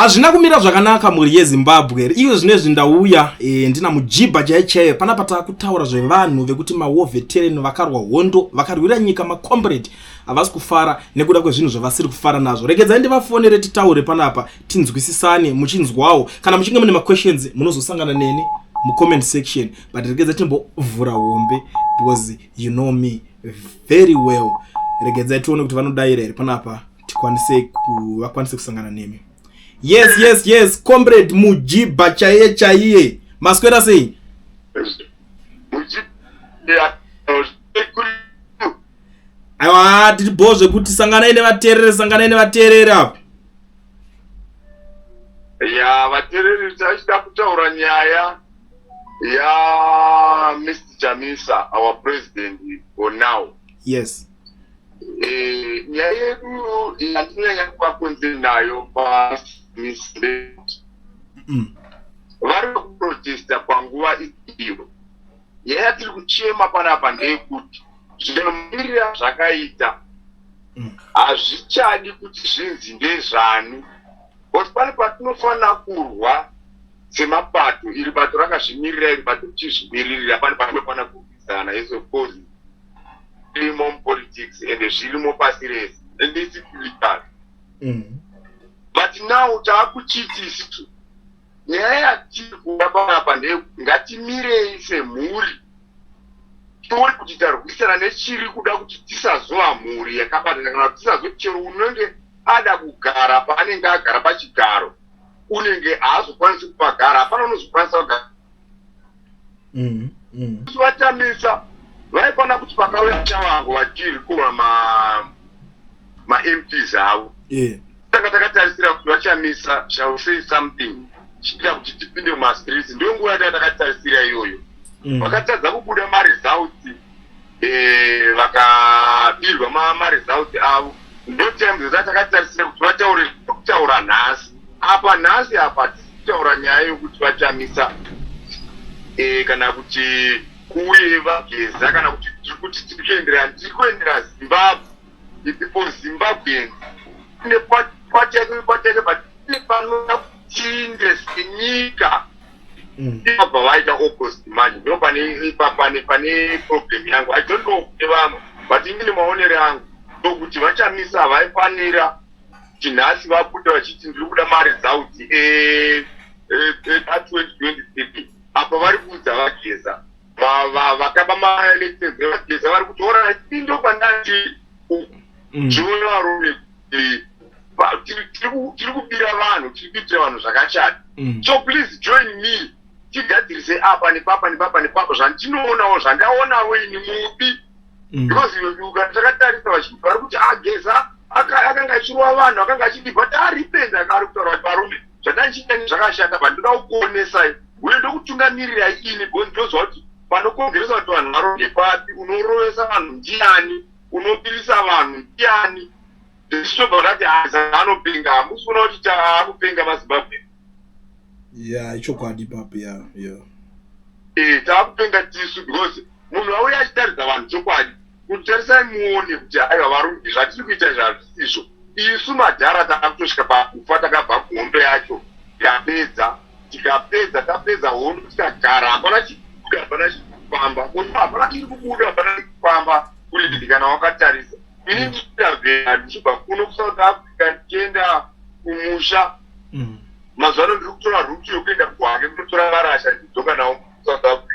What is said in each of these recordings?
Hazvina kumira zvakanaka mhuri yeZimbabwe. Iyo zvinezvi ndauya ndina mujibha chaichaye panapa takutaura zvevanhu vekuti mawo veteran vakarwa hondo vakarwira nyika macomrade havasi kufara nekuda kwezvinhu zvavasiri kufara nazvo. Regedzai ndivafonere titaure panapa tinzwisisane muchinzwawo. Kana muchinge mune questions munozosangana neni comment section, but regedzai timbovhura hombe because you know me very well. Regedzai tione kuti vanodaira here panapa vakwanise kusangana nemi. Yes, comrade Mujibha chaiye. Maswera sei? Aiwa, tibozve kuti sanganai nevateereri apa. Ya, vateereri tachida kutaura nyaya ya Mr. Chamisa, our president for now. Yes. Nyaya yedu yatinyanya kwakunze nayo pa vari kuprotesta panguva iyo. Nyaya tiri kuchema panapa ndeyekuti zvinomirira zvakaita hazvichadi kuti zvinzi ndezvani, kuti pane patinofanira kurwa semapato, iri bato rakazvimirira, iri bato tichizvimiririra, pane patinofanira kurwisana ezokozi irimo mupolitics ende zvirimo pasi rese endisipilitari. But now taakuchiti isitu nyaya yatiri kuda panapa ngatimire semhuri tione kuti tarwisana nechiri kuda kuti tisazova mhuri yakabatana, kana kuti tisazochero unenge ada kugara paanenge agara pachigaro unenge haazokwanisi kupagara, hapana unozokwanisa kugara. Vatamisa vaifana kuti pakauya chavangu vachiri kuva ma-MPs avo, taka takatarisira kuti vachamisa shall say something chiita kuti tipinde mumastreets. Ndiyo nguva yata takatarisira iyoyo. Vakatadza kubuda maresults, vakabirwa maresults avo. Ndo time takatarisira kuti vataure kutaura nhasi. Apa nhasi apa tichitaura nyaya yokuti vachamisa kana kuti kuuye vageza, kana kuti tiri kuendera Zimbabwe, people Zimbabweans ine kwateke patine panoda kuchinde senyika. Ibva vaita opposite manje, ndo pane problem yangu. I don't know kuti vamwe, but ingine maonere angu ndokuti vachamisa havaifanira kuti nhasi vabuda vachiti ndiri kuda maresults a2023 apa vari kuudza vageza vakaba maelections evageza vari kutora indo pandati zviona varume tiri kubira vanhu, tiri kuitira vanhu zvakashata. So please join me tigadzirise apa nepapa zvandinoonawo, zvandaonawo ini mubi, because takatarisa vachinhu vari kuti ageza akanga achirwa vanhu, akanga achidibva taaripenda akari kutaura kuti varume zvandanchiitani zvakashata, bandinoda kukuonesai uye ndokutungamirira ini, because ndinozwa kuti panokongeresa kuti vanhu varonge papi, unorovesa vanhu ndiani, unopirisa vanhu ndiani. Ndizvitobva kuti anopenga, hamusi kuona kuti taakupenga maZimbabwe. Ichokwadi papi, taakupenga tisu, because munhu auya achitaridza vanhu chokwadi kutarisai muone kuti aiwa varungi zvatiri kuita zvazvisizvo. Isu madhara takutosvika pakufa, takabva kuhondo yacho tapedza hondo tikagara, hapana chikubuda, hapana chikufamba, hapana chiri kubuda, hapana chikufamba kuri kana wakatarisa. Ini ndichida vhera ndichibva kuno kuSouth Africa ndichienda kumusha. Mazuva ano ndiri kutora ruti yokuenda kuHage kunotora marasha ndidzoka nawo kuSouth Africa.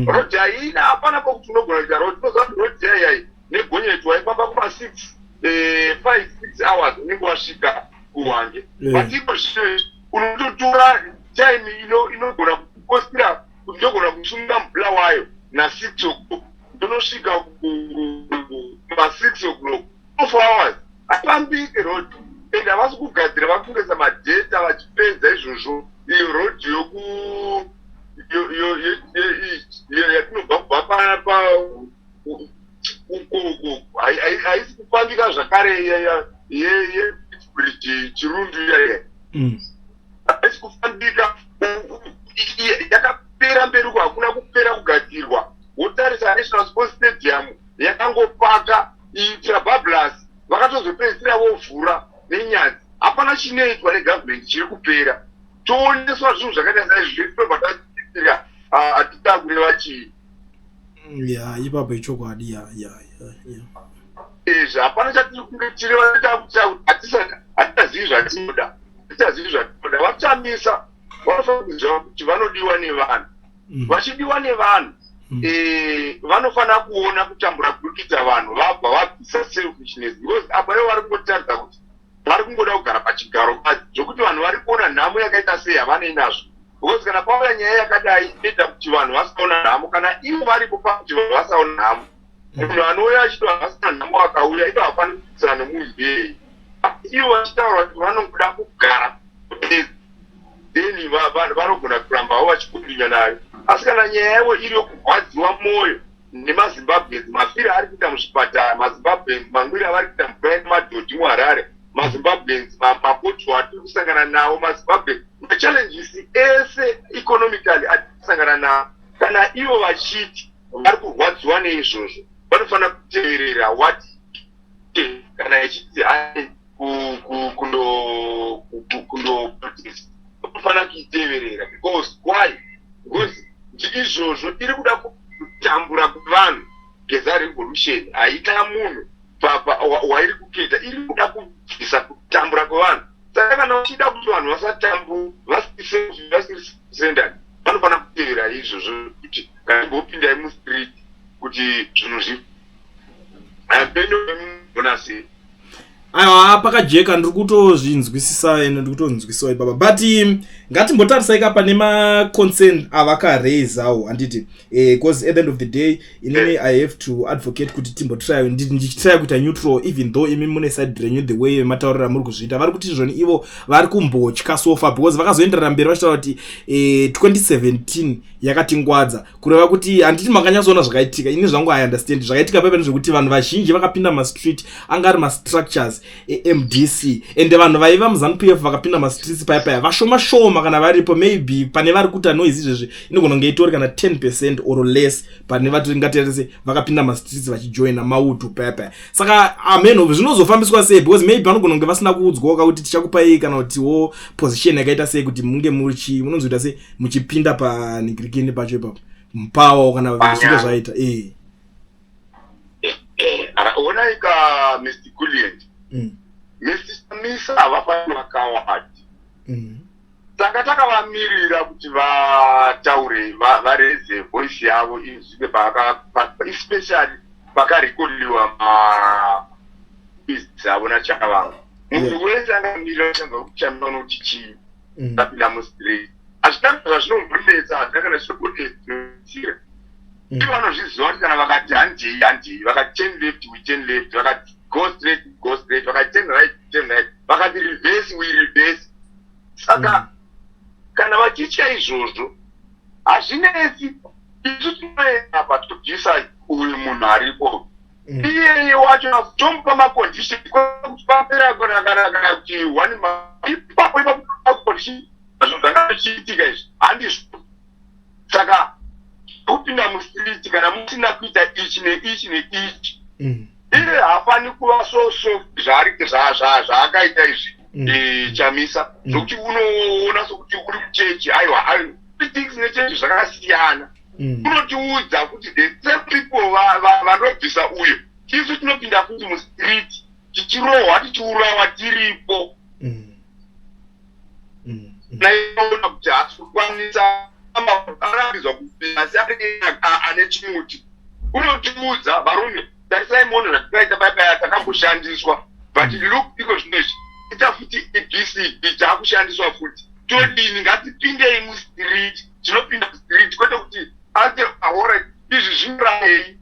Rodi haina, hapana pokuti unogona kuita rodi. Unoziva kuti rodi yaiyai negonyeti waifamba kuma5-6 hours unenge wasvika kuHage. But iko zvino unototora time inogona kukostira kuti ndogona kusunga mubhula wayo na6 o'clock ndonosvika kuma6 o'clock 4 hours. Hapambike rodi, ende havasi kugadzira, vari kungesa madheta vachipedza izvozvo. Iyo rodi yatinobva kubva panapa haisi kufambika zvakare yebridge Chirundu iyaya, haisi kufambika, yakapera mberi uko, hakuna kupera kugadzirwa. Wotarisa National Sports Stadium yakangopaka iitira bablas, vakatozopedzisira vovhura nenyadzi. hapana chinoitwa negovernment chiri kupera. Tooneswa zvinhu zvakaita saizvizvi tobva tadzidzira atitakure vachii. Ipapo ichokwadi izvi hapana chatiri kunge chireva hatichazivi zvatinoda. Vachamisa vanofanira kuziva kuti vanodiwa nevanhu. Vachidiwa nevanhu vanofanira kuona kutambura kurikuita vanhu vabva vabvisa selfishness, because apa ivo vari kungotaridza kuti vari kungoda kugara pachigaro basi zvokuti vanhu vari kuona nhamo yakaita sei havanei nazvo. Because kana pauya nyaya yakadai inoita kuti vanhu vasaona nhamo, kana ivo varipo pakuti vanhu vasaona nhamo. Munhu anouya achiti vanhu vasina nhamo akauya ivo hafani kuitisana nemunhu iyeye. Ivo vachitaura kuti vanongoda kugara then vanogona kurambavo vachikundinya nayo. Asi kana nyaya yavo iri yokurwadziwa mwoyo nemazimbabwenzi, mafiri ari kuita muzvipatara, mazimbabwenzi mamwiri avari kuita mvura nemadhodhi muharare, mazimbabwenzi mapoto atiri kusangana nawo, mazimbabwenzi machallenges ese economically atiri kusangana nawo, kana ivo vachiti vari kurwadziwa neizvozvo vanofanira kuteerera what kana ichiti kundo protest vanofanira kuiteverera. Because why? Because izvozvo iri kuda kutambura kuvanhu geza revolution. Haina munhu wairi kuketa, iri kuda kubvisa kutambura kwevanhu. Saka kana uchida kuti vanhu vasatambu vasiri centered vanofanira kuteerera izvozvo kuti kana imbopindai mustreet kuti zvinhu zvipeno sei. Aiwa pakajeka ndiri kutozvinzwisisa ene ndiri kutonzwisiwa ipapa, but ngatimbotarisai pane ma-concern avakareisawo handiti because at the end of the day inini I have to advocate kuti timbotry ndichitry kuita neutral, even though imi mune side renyu the way mataurira muri kuzviita vari kuti zvoni ivo vari kumbotya sofa because vakazoenderera mberi vachitaura kuti 2017 yakatingwadza kureva kuti handiti makanyatsoona zvakaitika. Ini zvangu I understand zvakaitika paipa nezvekuti vanhu vazhinji vakapinda mastreet anga ari mastructures MDC ende vanhu vaiva muZANU-PF vakapinda mastreets paya vashoma kana varipo maybe pane vari kuita noise izvezvi inogona kunge itori kana 10% or less pane vari ngatirese vakapinda mastreets vachijoina mautu paya. Saka amen zvinozofambiswa sei because maybe vanogona kunge vasina kuudzwa kuti tichakupai kana kutiwo position yakaita sei kuti munge munonzoita sei muchipinda panigirikini pacho ipapo mupawo kana zvinge zvaita onaika Mr. Gulliant Mr. Misa havafani vakawati. Saka takavamirira kuti vataure vareze voice yavo izvike especially pakarekodiwa mabusiness avo nachakavanga. Munhu wese angamirira achanga kuchamira kuti chii tapinda mustreet. Hazvina zvazvinombonetsa, hazvina kana zvinombonetsira. Ivo vanozviziva kuti kana vakati handei vakati turn left we turn left, vakati go straight, vakati turn right, vakati reverse, we reverse. Saka kana vachitya izvozvo hazvinetsi. Isu tinoenda patobvisa uyu munhu aripo iyeye wacho tomupa macondition kuti papera kana kuti ipapo macondition zvanga zvichiitika izvi handizvo. Saka kupinda mustreet kana musina kuita ichi neichi neichi iye hafani kuva so zvaakaita izvi Chamisa zvokuti unoona sokuti uri kuchechi. Aiwa politics nechechi zvakasiyana. Unotiudza kuti the same people vanobvisa uyo isu tinopinda futi mustreet tichirohwa tichiurawa tiripo. Naiona kuti hasi kukwanisa arambidzwa kupinda asi ane chimuti. Unotiudza varume tarisai muone zvatikaita paipa takamboshandiswa but look iko zvinezvi ita futi EBC takushandiswa futi. Todini ngatipindei mustreet, tinopinda mustreet kwete kuti ate ahora izvi zvimurai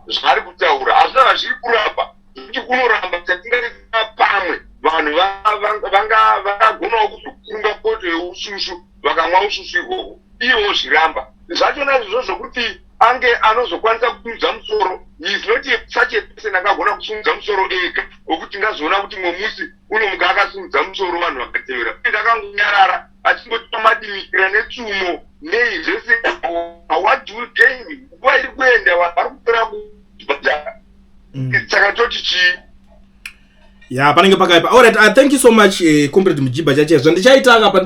zvari kutaura hazvina zviri kurapa kuti kunoramba tatingaita pamwe vanhu vangagonawo kuzokunga poto yeususu vakamwa ususu ikoko ivo zviramba zvachona izvozvo zvokuti ange anozokwanisa kusimudza musoro is not such a person angagona kusimudza musoro ega wokuti ngazoona kuti mwemusi unomuka akasimudza musoro vanhu vakatevera ndakangonyarara achingotipa madimikira netsumo nei zvese what do you gain nguva iri kuenda vari kupera kupatara. Saka toti chii Yeah, panenge pakaipa. All right, thank you so much comrade Mujiba chache. Zvandichaita apa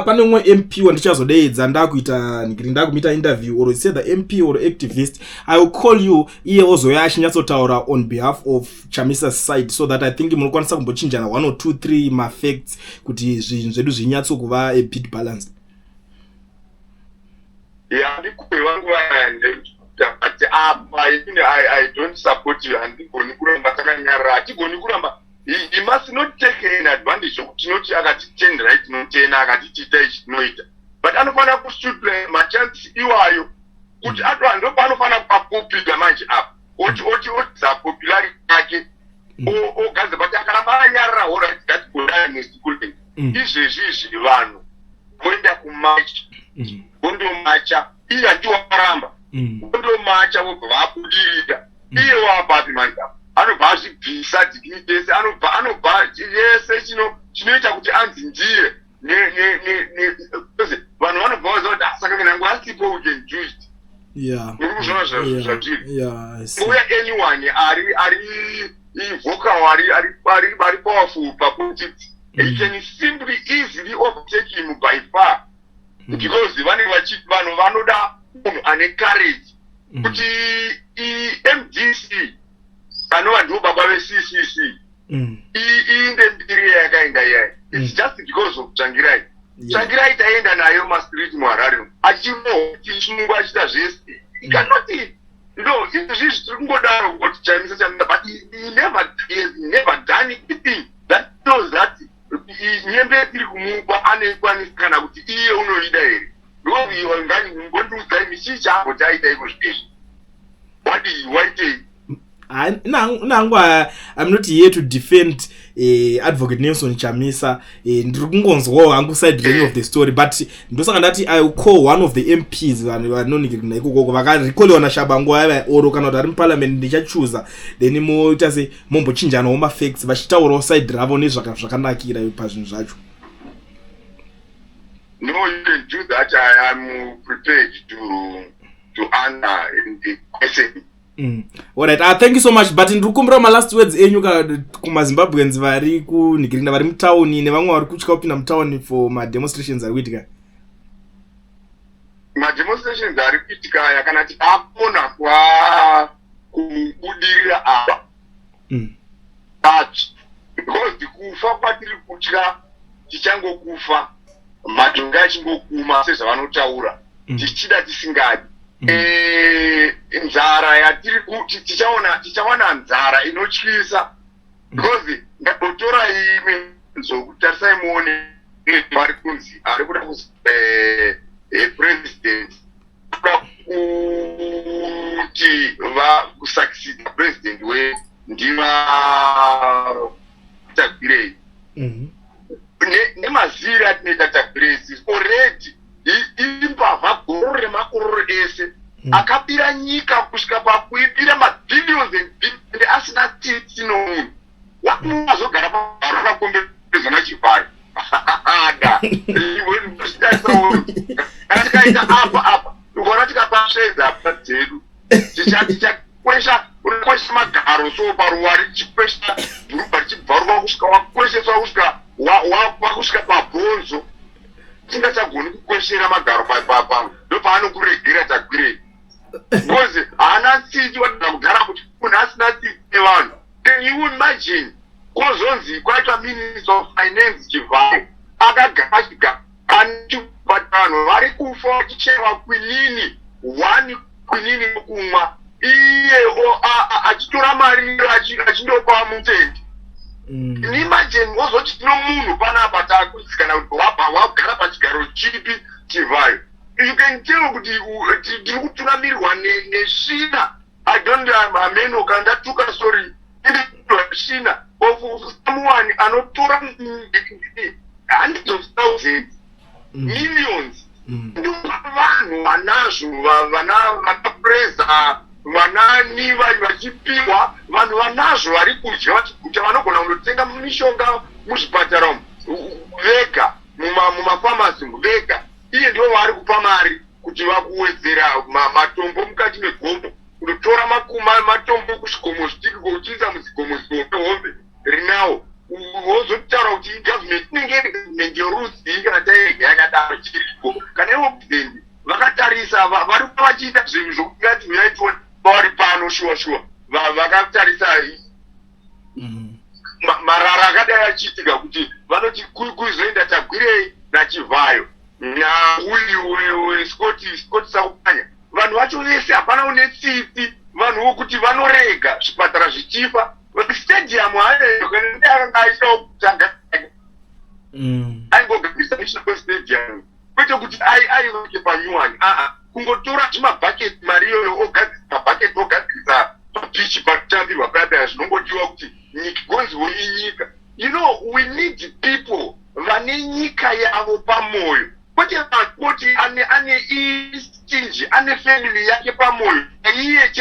pane umwe MP wandichazodeedza ndakumita interview or say the MP or activist. I will call you iye ozoya achinyatsotaura on behalf of Chamisa's side so that I think munokwanisa kumbochinjana 1 or 2 3 ma facts kuti zvinhu zvedu zvinyatso kuva a bit balanced. Yeah, but I don't support you and he must not take any advantage of Tinoti Agati right no tena Agati no it. But Anofana should play my chance you are you. Which Anofana copy the match up. What popularity or Gazabatakara or that could I miss good thing. This is Ivano. When they come match, Bondo Macha, he and you Aramba. Bondo Macha of Apudida. Here are Batimanta. Anobasi pisa dignitesi anobasi yes chinoita kuti anzi ndiye vanhu vanobvaza kuti saka kana nguva asipo ujenjuist murikuzvona zvatiri uye anyone ari vocal ari powerful papolitics he can simply easily overtake him by far because vanhu vanoda munhu ane courage kuti MDC anova ndo baba ve-CCC iinde mbiri yakaenda iyai. It's just because of Tsvangirai. Tsvangirai taenda nayo mastreet muHarare achino chirungu achita zvese he cannot no izvi zviri kungodaro kuti Chamisa but he never done anything that knows that nyembe tiri kumupa anekwanisa kana kuti iye unoida here ndoviwa ngani ngondiudzai michii chapo chaita iko zvizvi what do you want I'm not here to defend Advocate Nelson Chamisa. Ndirikungonzwawo hangu side of the story, but ndosaka ndati I will call one of the MPs vanonigirina ikoko vakarekolewa naShabangu ava oro kana kuti ari muparliament ndichachuza then moita se mombochinjanawo mafacts vachitaurawo side ravo nezvakanakira pazvinhu zvacho. No, you can do that. I am prepared to answer in the question. Alright, thank you so much. But ndikumbira my last words enyu kumaZimbabweans vari kunhigirina vari mutauni nevamwe vari kutya kupinda mutauni for ma demonstrations ari kuitika. Ma demonstrations ari kuitika yakanati apona kwa kubudirira apa. But because kufa kwatiri kutya tichangokufa madhonga achingokuma sezvavanotaura tichida tisingadi. Nzara yatiri kuti tichawana nzara inotyisa because ndabotora ime nzokutarisai muone vari kunzi ari kuda president kuti vakusucceed president ndiva Tagirei nemaziri atinoita Tagirei already imbavha guru remakororo ese akapira nyika kusvika pakuibira mabillions and billions asina tsitsi nomunhu wakumazogara pagaro rakomberedzwa nachivharo ada kana tikaita apa ukaona tikapasvedza apa dzedu tichakwesha magaro so paruwari tichikwesha dhurubha richibvaruka kusvika wakwesheswa kusvika wakusvika pabhonzo tingachagoni kukweshera magaro papa ndopaanokuregera Tagirei because haana tsitsi wadada kugara kuti munhu asina tsitsi nevanhu. Can you imagine kozonzi kwaitwa minister of finance Chivharo akagara achibata vanhu vari kufa vachicherwa kwinini one kwinini yokumwa iye achitora mari achindopa mutendi. Imagine wozoti tino munhu panapa takuzikanwa kuti wagara pachigaro chipi Chivharo. You can tell kuti tiri kuturamirwa nesvina. I don't ameno kana ndatuka story shina of someone anotora hundreds of thousands millions vanhu vanazvo vanapreza vanani vachipiwa vanhu vanazvo vari kudya vachiguta vanogona kundotenga mishonga muzvipatara vega mumafamasi vega iye ndivo vari kupa mari kuti vakuwedzera matombo mukati megombo kundotora matombo kuzvikomo zvitiki kouchiisa muzvikomo zihombe rinawo wozotaura kuti government inenge yerusi kana taega yakadaro chiripo kana ivo president vakatarisa vari kuva vachiita zvinhu zvokungati uyaitwa vari pano shuwa vakatarisa marara akadai achiitika kuti vanoti kuzoenda tagwirei nachivhayo nauyu scott sakupanya vanhu vacho vese hapana une tsitsi vanhu vokuti vanorega zvipatara zvichifa stadium akanga aitawo kutanga aingogadzirisa national stadium kwete kuti aizoke panyuwani kungotora zvimabhaketi mari iyoyo ogadzirisa mabhaketi ogadzirisa papichi pakutambirwa payapaya zvinongodiwa kuti nyika gonziwo inyika. You know, we need people vane nyika yavo pamoyo kwete kuti ane istinji ane family yake pamoyo iye.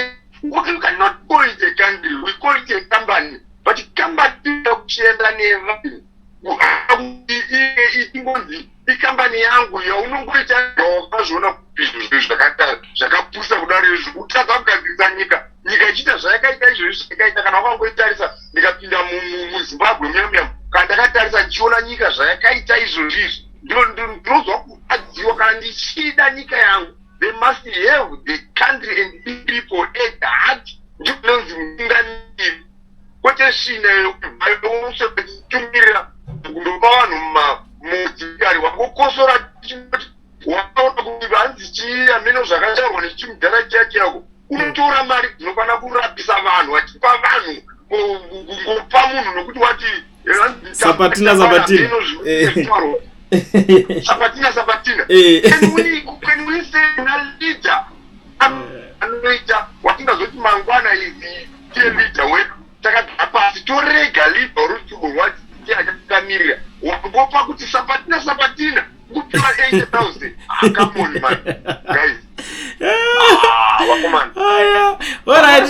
You cannot call it a country, we call it a company. But company kuchenda nevanhu ingonzi ikambani yangu yaunongoita wakazviona kuti zvinhu zvakapusa kudaro izvo utadza kugadzirisa nyika ichiita zvayakaita izvozvi zvayakaita. Kana wakangoitarisa ndikapinda muzimbabwe muyamuyam kana ndakatarisa ndichiona nyika zvayakaita izvozvi ndinozwa kuadziwa kana ndichida nyika yangu. They must have the country and the people at heart. Ndinonzi mungani kwete shina yokutumira kundopa vanhu mudzikari wakokosora wakaona kuti vanzi chiya meno zvakacharwa nechimudhara chake yako unotora mari dzinokwana kurapisa vanhu wachipa vanhu kungopa munhu nokuti wati Sabatina can we say na leader anoita watingazoti mangwana izi tie leader wetu takagapa sitorega leader orutubo wati akamirira wakubopa kuti Sabatina kupiwa 80,000 come on man guys wakomana alright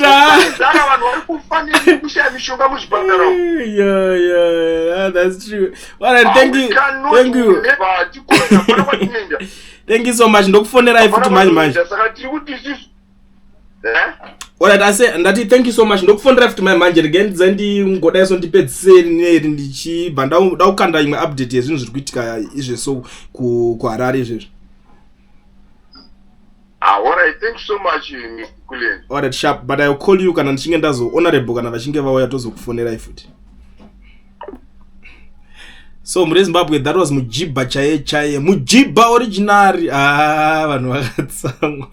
zara vanhu vari kufanira kushaya mishonga muzvipatara. Yeah, that's true. Alright, thank you thank you so much. Ndokufonera ifuti manje saka tiri kuti sisi alright, I say ndati thank you so much. Ndokufonera ifuti manje again zendi ngoda so ndipedziseni ndichibva ndaukanda imwe update yezvinhu zviri kuitika izveso ku Harare izvezvo. Alright, thank you so much Mr. Kulen. Alright, sharp, but I'll call you kana ndichinge ndazo honorable kana vachinge vauya tozokufonera ifuti. So muri Zimbabwe, that was Mujiba chaye Mujiba original. Vanhu vakatsamwa.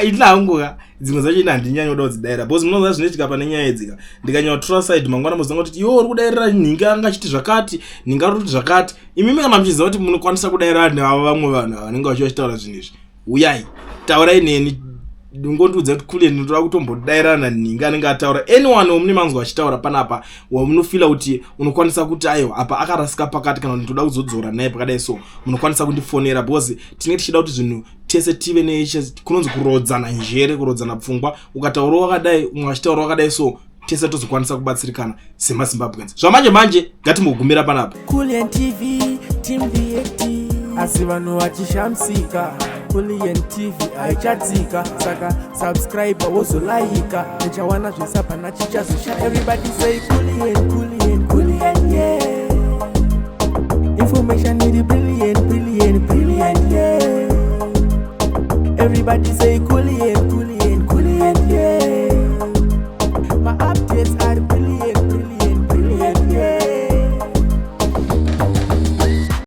Ila hanguka dzimwe zacho ina ndinyanyo kuda kudzidaira because munoza zvinoitika pane nyaya idzika. Ndikanyawa side mangwana muzonga kuti yo uri kudaira ninga anga chiti zvakati ninga ruti zvakati. Imimi kana mchiziva kuti munokwanisa kudaira nevamwe vanhu vanenge vachitaura zvinhu izvi. Uyai taurai neni ndingondiudza kuti Kulen ndoda kutombodairana ninga anenge ataura anyone womune manzwa achitaura panapa wamunofila kuti unokwanisa kuti ayo apa akarasika pakati kana ndoda kuzodzora naye pakadai so munokwanisa kundifonera because tinenge tichida kuti zvinhu tese tive neche kunonzi kurodzana njere kurodzana pfungwa ukataura wakadai umwe achitaura wakadai so tese tozokwanisa kubatsirikana semaZimbabweans. Zvamanje ngatimugumira panapa. Kulen TV team VAT asi vanhu vachishamsika. Kulen TV haichatsika saka subscribe wozolaika nechawana zvisapana chichazosha. Everybody say Kulen yeah. Information need